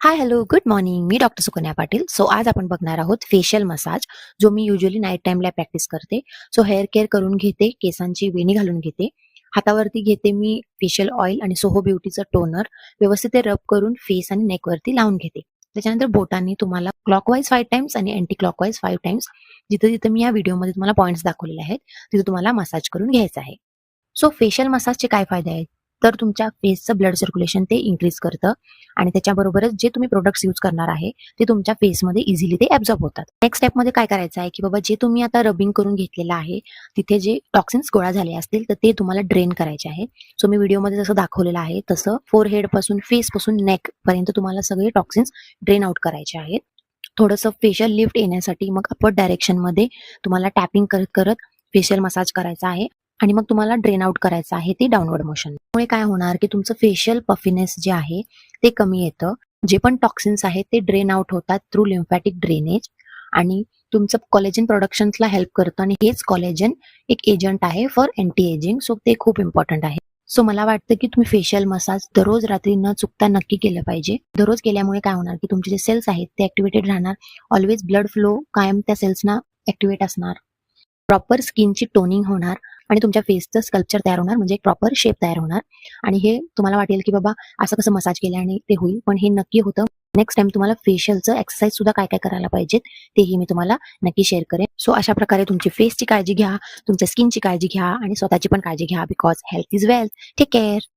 हाय, hello, good morning. मी doctor Sukanya Patil. So आज आपण बघणार आहोत फेशियल मसाज, जो मी युजुअली नाईट टाईमला प्रॅक्टिस करते. सो हेअर केअर करून घेते, केसांची वेणी घालून घेते. हातावरती घेते मी फेशियल ऑइल आणि सोहो ब्युटीचं टोनर. व्यवस्थित ते रब करून फेस आणि नेकवरती लावून घेते. त्याच्यानंतर बोटांनी तुम्हाला क्लॉकवाईज 5 टाइम्स आणि अँटी क्लॉकवाईज 5 टाइम्स जिथं-जिथं मी या व्हिडिओमध्ये तुम्हाला पॉइंट्स दाखवलेले आहेत, तिथे तुम्हाला मसाज करून घ्यायचा आहे. सो फेशियल मसाजचे काय फायदे आहेत? तर तुमच्या फेसचं ब्लड सर्क्युलेशन ते इन्क्रीज करतं आणि त्याच्याबरोबरच जे तुम्ही प्रोडक्ट्स यूज करणार आहे, ते तुमच्या फेसमध्ये इझिली ते ॲब्झॉर्ब होतात. नेक्स्ट स्टेपमध्ये काय करायचं आहे, की बाबा जे तुम्ही आता रबिंग करून घेतलेलं आहे, तिथे जे टॉक्सिन्स गोळा झाले असतील, तर ते तुम्हाला ड्रेन करायचे आहे. सो मी व्हिडिओमध्ये जसं दाखवलेलं आहे, तसं फोरहेडपासून, फेसपासून नेकपर्यंत तुम्हाला सगळे टॉक्सिन्स ड्रेन आउट करायचे आहेत. थोडंसं फेशियल लिफ्ट येण्यासाठी मग अपवर्ड डायरेक्शनमध्ये तुम्हाला टॅपिंग करत-करत फेशियल मसाज करायचा आहे आणि मग तुम्हाला ड्रेन आउट करायचं आहे ते डाउनवर्ड मोशन. त्यामुळे काय होणार, की तुमचं फेशियल पफिनेस जे आहे ते कमी येतं. जे पण टॉक्सिन्स आहेत ते ड्रेन आउट होतात थ्रू लिम्फॅटिक ड्रेनेज आणि तुमचं कोलेजन प्रोडक्शन्सला हेल्प करतं आणि हेच कोलेजन एक एजंट आहे फॉर अँटी एजिंग. सो ते खूप इम्पॉर्टंट आहे. सो मला वाटतं की तुम्ही फेशियल मसाज दररोज रात्री न चुकता नक्की केलं पाहिजे. दररोज केल्यामुळे काय होणार, की तुमचे जे सेल्स आहेत ते ॲक्टिव्हेटेड राहणार. ऑलवेज ब्लड फ्लो कायम त्या सेल्सना ॲक्टिव्हेट असणार. प्रॉपर स्किनची टोनिंग होणार आणि तुमच्या फेसचं स्कल्पचर तयार होणार, म्हणजे एक प्रॉपर शेप तयार होणार. आणि हे तुम्हाला वाटेल की बाबा असं कसं मसाज केल्याने ते होईल, पण हे नक्की होतं. नेक्स्ट टाइम तुम्हाला फेशियलचं एक्सरसाइज सुद्धा काय काय करायला पाहिजेत तेही मी तुम्हाला नक्की शेअर करेन. सो अशा प्रकारे तुमची फेसची काळजी घ्या, तुमच्या स्किनची काळजी घ्या आणि स्वतःची पण काळजी घ्या. Because health is wealth. Take care.